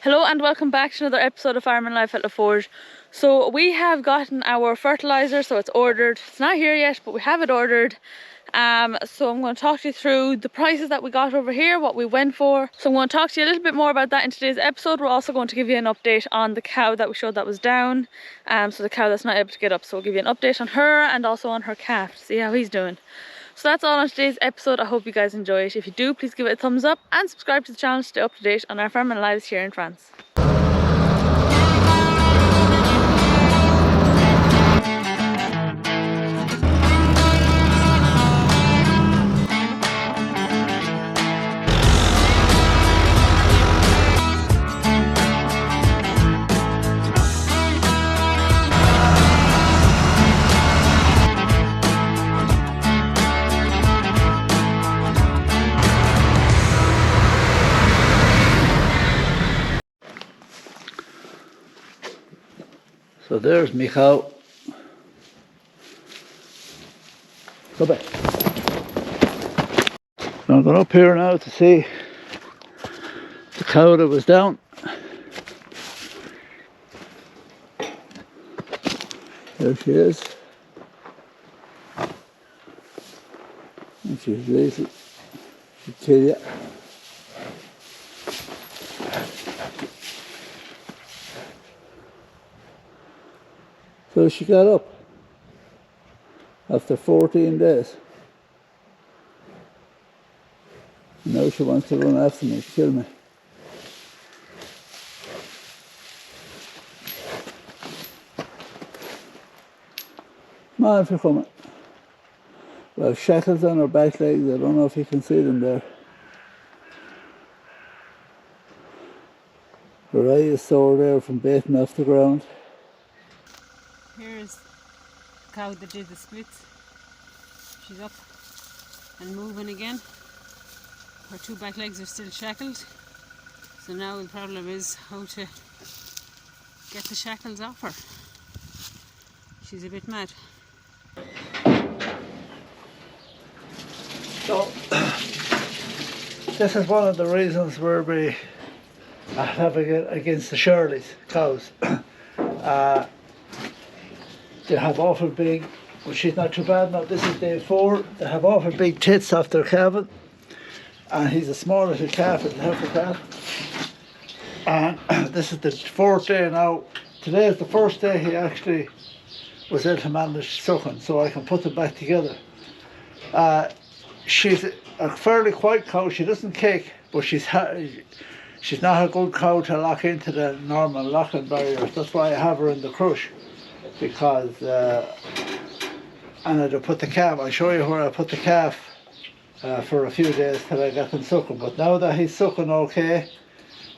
Hello and welcome back to another episode of Farming Life at La Forge. So we have gotten our fertilizer, so it's ordered. It's not here yet, but we have it ordered. So I'm going to talk to you through the prices that we got over here, what we went for. So I'm going to talk to you a little bit more about that in today's episode. We're also going to give you an update on the cow that we showed that was down. So the cow that's not able to get up. So we'll give you an update on her and also on her calf to see how he's doing. So that's all on today's episode. I hope you guys enjoy it. If you do, please give it a thumbs up and subscribe to the channel to stay up to date on our farming lives here in France. So there's my cow. Go back. So I'm going up here now to see the cow that was down. There she is. And she's little. She'll kill you. So she got up after 14 days. Now she wants to run after me to kill me. Come on, if you're coming. Well, shackles on her back legs. I don't know if you can see them there. Her eye is sore there from baiting off the ground. Here's the cow that did the splits. She's up and moving again. Her two back legs are still shackled. So now the problem is how to get the shackles off her. She's a bit mad. So, this is one of the reasons where we have against the Charolais cows. They have awful big, but she's not too bad now. This is day 4. They have awful big tits off their calving, and he's a small little calf, it's a heifer calf. And this is the 4th day now. Today is the first day he actually was able to manage sucking, so I can put them back together. She's a fairly quiet cow. She doesn't kick, but she's not a good cow to lock into the normal locking barriers. That's why I have her in the crush. Because and I'll put the calf, I'll show you where I put the calf for a few days till I get him sucking. But now that he's sucking okay,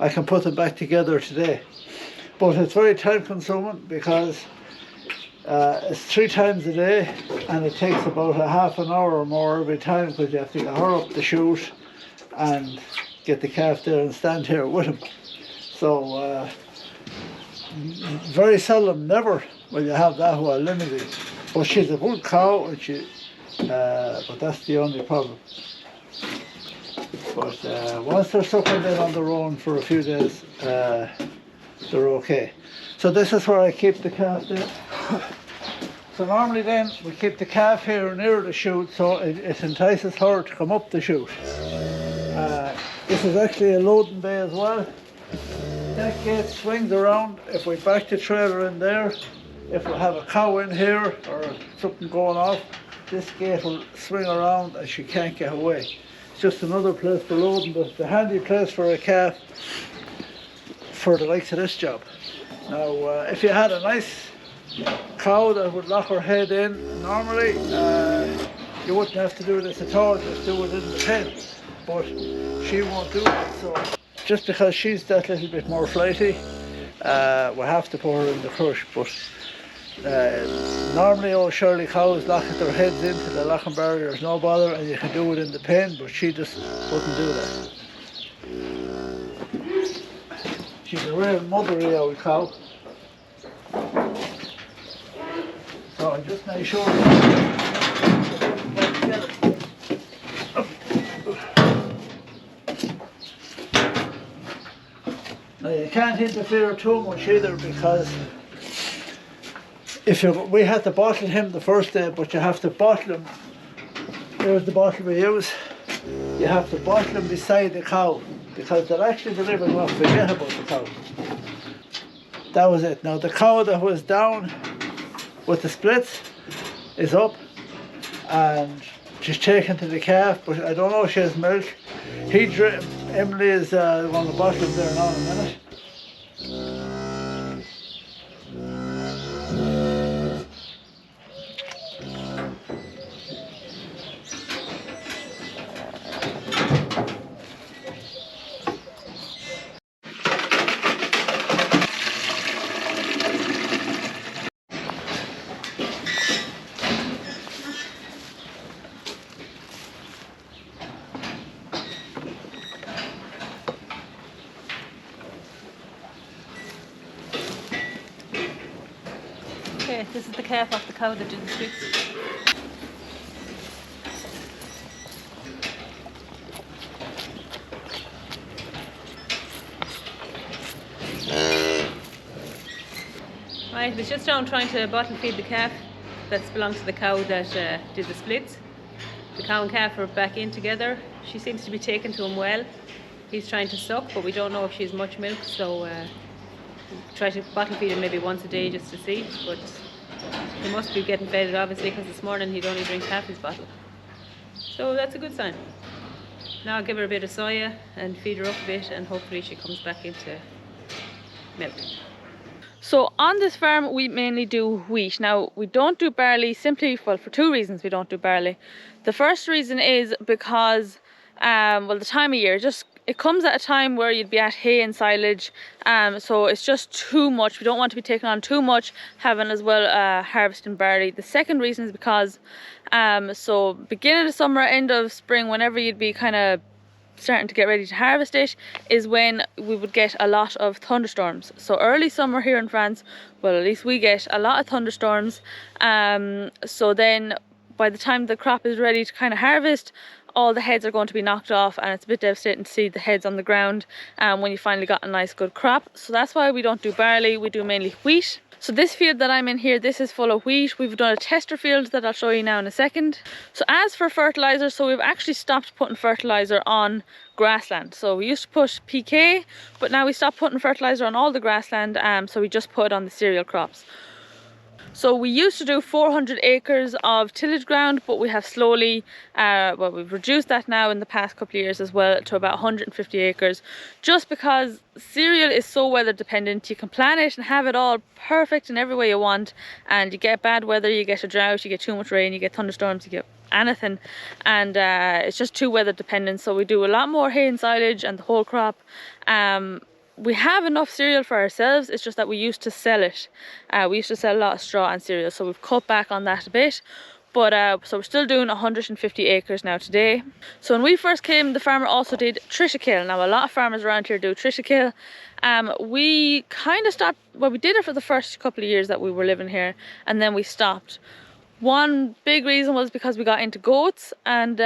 I can put him back together today. But it's very time consuming because it's 3 times a day and it takes about a half an hour or more every time, because you have to get her up the chute and get the calf there and stand here with him. So very seldom, never will you have that while limited. But she's a good cow, and but that's the only problem. But once they're sucking in on their own for a few days, they're okay. So this is where I keep the calf there. So normally then we keep the calf here near the chute, so it entices her to come up the chute. This is actually a loading bay as well. That gate swings around. If we back the trailer in there, if we have a cow in here or something going off, this gate will swing around and she can't get away. It's just another place for loading, but it's a handy place for a calf for the likes of this job. Now, if you had a nice cow that would lock her head in, normally you wouldn't have to do this at all, just do it in the pen. But she won't do it, so just because she's that little bit more flighty, we have to put her in the crush. But normally old Shirley cows lock their heads into the locking barriers, no bother, and you can do it in the pen, but she just wouldn't do that. She's a real mothery old cow. So I just make sure Now you can't interfere too much either, because we had to bottle him the first day, but you have to bottle him. Here's the bottle we use. You have to bottle him beside the cow, because they're actually delivering off. Forget about the cow. That was it. Now the cow that was down with the splits is up, and she's taken to the calf, but I don't know if she has milk. Emily is going to bottle him there now in a minute. Okay, this is the calf off the cow that did the splits. Right, it's just down trying to bottle feed the calf that's belonged to the cow that did the splits. The cow and calf are back in together. She seems to be taken to him well. He's trying to suck, but we don't know if she has much milk, so try to bottle feed him maybe once a day just to see, but he must be getting fed obviously, because this morning he'd only drink half his bottle. So that's a good sign. Now I'll give her a bit of soya and feed her up a bit, and hopefully she comes back into milk. So on this farm we mainly do wheat. Now we don't do barley simply, well, for two reasons we don't do barley. The first reason is because well, the time of year, it comes at a time where you'd be at hay and silage, so it's just too much. We don't want to be taking on too much, having as well harvesting barley. The second reason is because so beginning of summer, end of spring, whenever you'd be kind of starting to get ready to harvest it, is when we would get a lot of thunderstorms. So early summer here in France, well, at least we get a lot of thunderstorms, so then by the time the crop is ready to kind of harvest, all the heads are going to be knocked off, and it's a bit devastating to see the heads on the ground when you finally got a nice good crop. So that's why we don't do barley, we do mainly wheat. So this field that I'm in here, this is full of wheat. We've done a tester field that I'll show you now in a second. So as for fertilizer, so we've actually stopped putting fertilizer on grassland. So we used to put PK, but now we stopped putting fertilizer on all the grassland, so we just put it on the cereal crops. So we used to do 400 acres of tillage ground, but we have slowly, well, we've reduced that now in the past couple of years as well to about 150 acres, just because cereal is so weather dependent. You can plan it and have it all perfect in every way you want, and you get bad weather, you get a drought, you get too much rain, you get thunderstorms, you get anything, and it's just too weather dependent. So we do a lot more hay and silage and the whole crop. We have enough cereal for ourselves, it's just that we used to sell it. We used to sell a lot of straw and cereal, so we've cut back on that a bit. But so we're still doing 150 acres now today. So when we first came, the farmer also did triticale. Now a lot of farmers around here do triticale. We kind of stopped, well, we did it for the first couple of years that we were living here, and then we stopped. One big reason was because we got into goats, and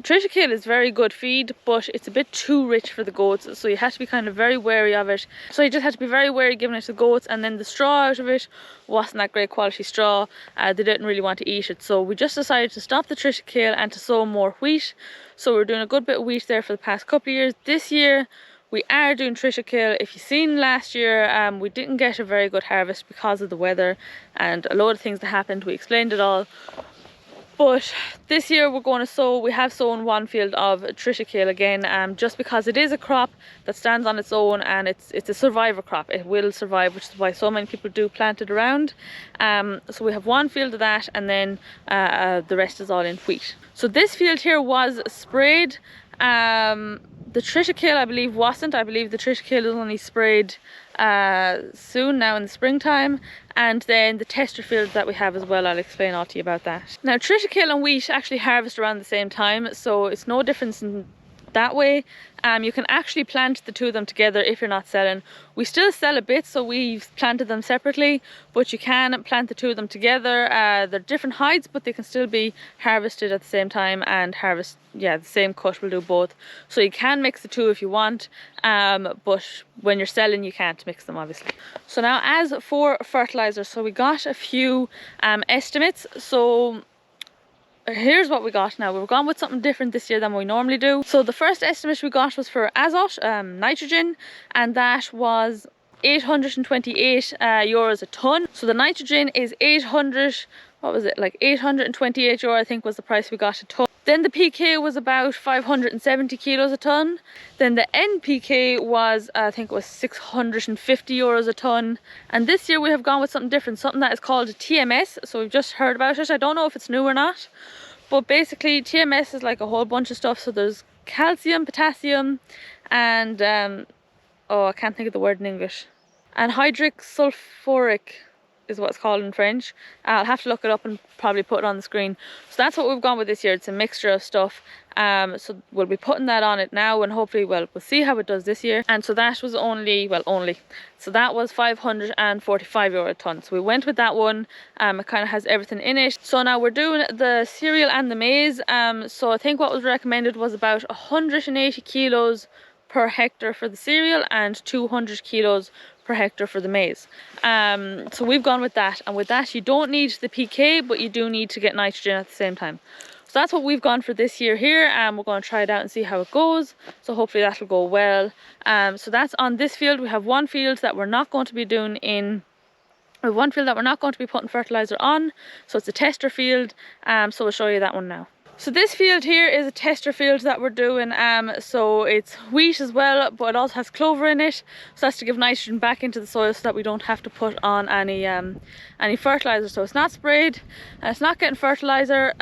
triticale is very good feed, but it's a bit too rich for the goats, so you have to be kind of very wary of it. So you just had to be very wary giving it to the goats, and then the straw out of it wasn't that great quality straw. They didn't really want to eat it, so we just decided to stop the triticale and to sow more wheat. So we're doing a good bit of wheat there for the past couple of years. This year we are doing triticale. If you've seen last year, we didn't get a very good harvest because of the weather and a load of things that happened. We explained it all. But this year we're going to sow, we have sown one field of triticale again, just because it is a crop that stands on its own, and it's a survivor crop. It will survive, which is why so many people do plant it around. So we have one field of that, and then the rest is all in wheat. So this field here was sprayed. The triticale I believe wasn't. I believe the triticale is only sprayed soon, now in the springtime. And then the tester field that we have as well, I'll explain all to you about that. Now triticale and wheat actually harvest around the same time, so it's no difference in that way. You can actually plant the two of them together if you're not selling. We still sell a bit, so we've planted them separately, but you can plant the two of them together. They're different heights, but they can still be harvested at the same time, and harvest, yeah, the same cut will do both. So you can mix the two if you want, but when you're selling you can't mix them, obviously. So now as for fertilizer, so we got a few estimates. So here's what we got now. We've gone with something different this year than we normally do. So the first estimate we got was for azote, nitrogen, and that was 828 euros a ton. So the nitrogen is 800, what was it, like 828 euro I think was the price we got a ton. Then the PK was about 570 kilos a ton. Then the NPK was, I think it was 650 euros a ton. And this year we have gone with something different, something that is called TMS. So we've just heard about it. I don't know if it's new or not, but basically TMS is like a whole bunch of stuff. So there's calcium, potassium, and oh, I can't think of the word in English. Anhydric sulfuric is what it's called in French. I'll have to look it up and probably put it on the screen. So that's what we've gone with this year. It's a mixture of stuff. So we'll be putting that on it now, and hopefully, well, we'll see how it does this year. And so that was so that was 545 euro a ton. So we went with that one. It kind of has everything in it. So now we're doing the cereal and the maize. So I think what was recommended was about 180 kilos per hectare for the cereal and 200 kilos per hectare for the maize. So we've gone with that, and with that you don't need the PK, but you do need to get nitrogen at the same time. So that's what we've gone for this year here, and we're going to try it out and see how it goes. So hopefully that'll go well. So that's on this field. We have one field that we're not going to be doing in one field that we're not going to be putting fertilizer on, so it's a tester field. So we'll show you that one now. So this field here is a tester field that we're doing. So it's wheat as well, but it also has clover in it. So that's to give nitrogen back into the soil so that we don't have to put on any fertilizer. So it's not sprayed, and it's not getting fertilizer.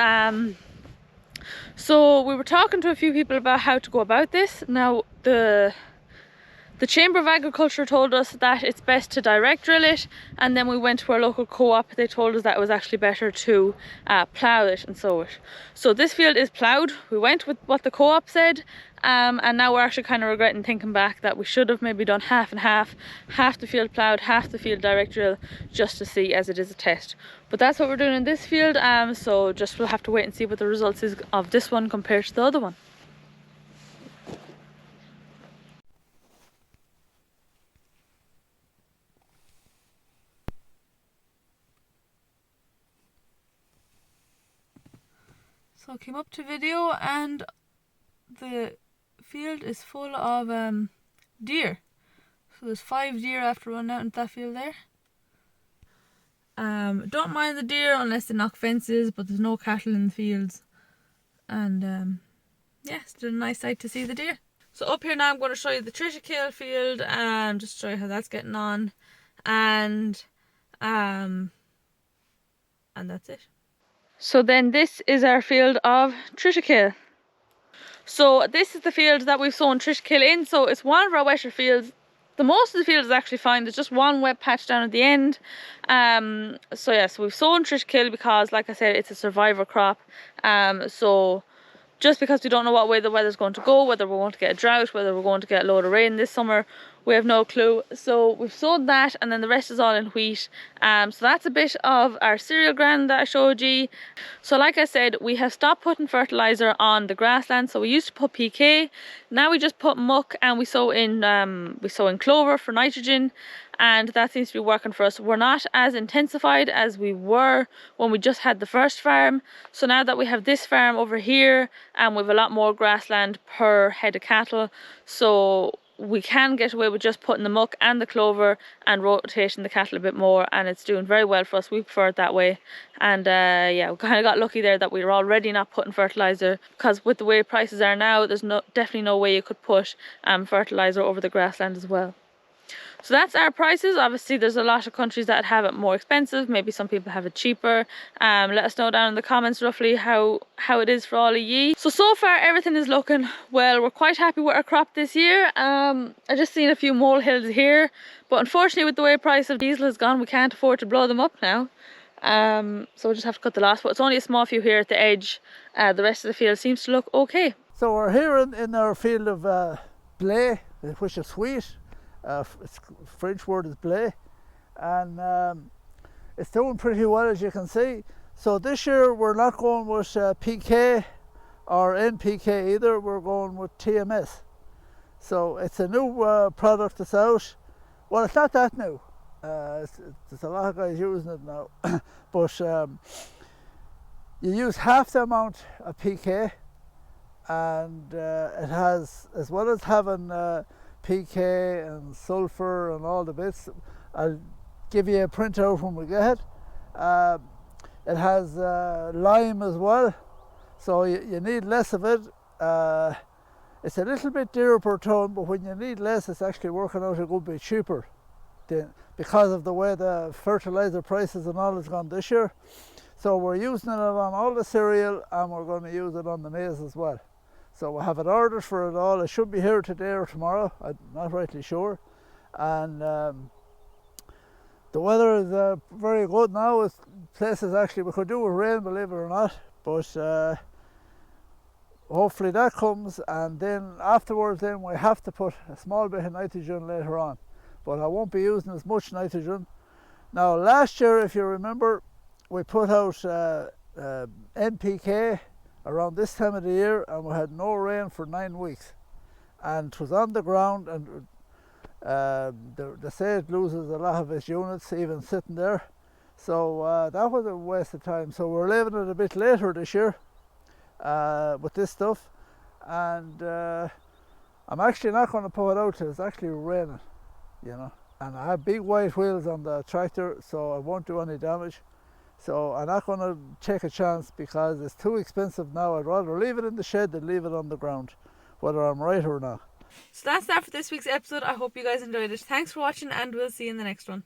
So we were talking to a few people about how to go about this. Now the Chamber of Agriculture told us that it's best to direct drill it, and then we went to our local co-op. They told us that it was actually better to plough it and sow it. So this field is ploughed. We went with what the co-op said, and now we're actually kind of regretting thinking back that we should have maybe done half and half the field ploughed, half the field direct drill, just to see, as it is a test. But that's what we're doing in this field. So just we'll have to wait and see what the results is of this one compared to the other one. So I came up to video, and the field is full of deer. So there's 5 deer after running out into that field there. Don't mind the deer unless they knock fences, but there's no cattle in the fields. And yeah, it's still a nice sight to see the deer. So up here now I'm going to show you the triticale field, and just show you how that's getting on. And that's it. So then this is our field of triticale. So this is the field that we've sown triticale in. So it's one of our wetter fields. The most of the field is actually fine. There's just one wet patch down at the end. So yeah, so we've sown triticale because, like I said, it's a survivor crop. So just because we don't know what way the weather's going to go, whether we're going to get a drought, whether we're going to get a load of rain this summer, we have no clue. So we've sowed that, and then the rest is all in wheat. So that's a bit of our cereal ground that I showed you. So like I said, we have stopped putting fertilizer on the grassland. So we used to put PK, now we just put muck, and we sow in clover for nitrogen, and that seems to be working for us. We're not as intensified as we were when we just had the first farm. So now that we have this farm over here, and we have a lot more grassland per head of cattle, so we can get away with just putting the muck and the clover and rotating the cattle a bit more, and it's doing very well for us. We prefer it that way. And yeah, we kind of got lucky there that we were already not putting fertilizer, because with the way prices are now, there's definitely no way you could put fertilizer over the grassland as well. So that's our prices. Obviously there's a lot of countries that have it more expensive, maybe some people have it cheaper. Let us know down in the comments roughly how it is for all of ye. So far everything is looking well. We're quite happy with our crop this year. I just seen a few molehills here, but unfortunately with the way the price of diesel has gone, we can't afford to blow them up now. So we'll just have to cut the loss, but it's only a small few here at the edge. The rest of the field seems to look okay. So we're here in our field of blé, which is wheat. Its French word is blé, and it's doing pretty well, as you can see. So this year we're not going with PK or NPK either, we're going with TMS. So it's a new product that's out. Well, it's not that new. There's a lot of guys using it now. But you use half the amount of PK, and it has, as well as having PK and sulfur and all the bits, I'll give you a printout when we get it. It has lime as well, so you need less of it. It's a little bit dearer per tonne, but when you need less, it's actually working out a good bit cheaper because of the way the fertilizer prices and all has gone this year. So we're using it on all the cereal, and we're going to use it on the maize as well. So we have it ordered for it all. It should be here today or tomorrow, I'm not rightly sure. And the weather is very good now. It's places actually we could do with rain, believe it or not, but hopefully that comes, and then afterwards then we have to put a small bit of nitrogen later on, but I won't be using as much nitrogen. Now last year, if you remember, we put out NPK around this time of the year, and we had no rain for 9 weeks, and it was on the ground, and they say it loses a lot of its units even sitting there, so that was a waste of time. So we're leaving it a bit later this year with this stuff, and I'm actually not going to put it out till it's actually raining, you know, and I have big white wheels on the tractor, so I won't do any damage. So I'm not going to take a chance because it's too expensive now. I'd rather leave it in the shed than leave it on the ground, whether I'm right or not. So that's that for this week's episode. I hope you guys enjoyed it. Thanks for watching, and we'll see you in the next one.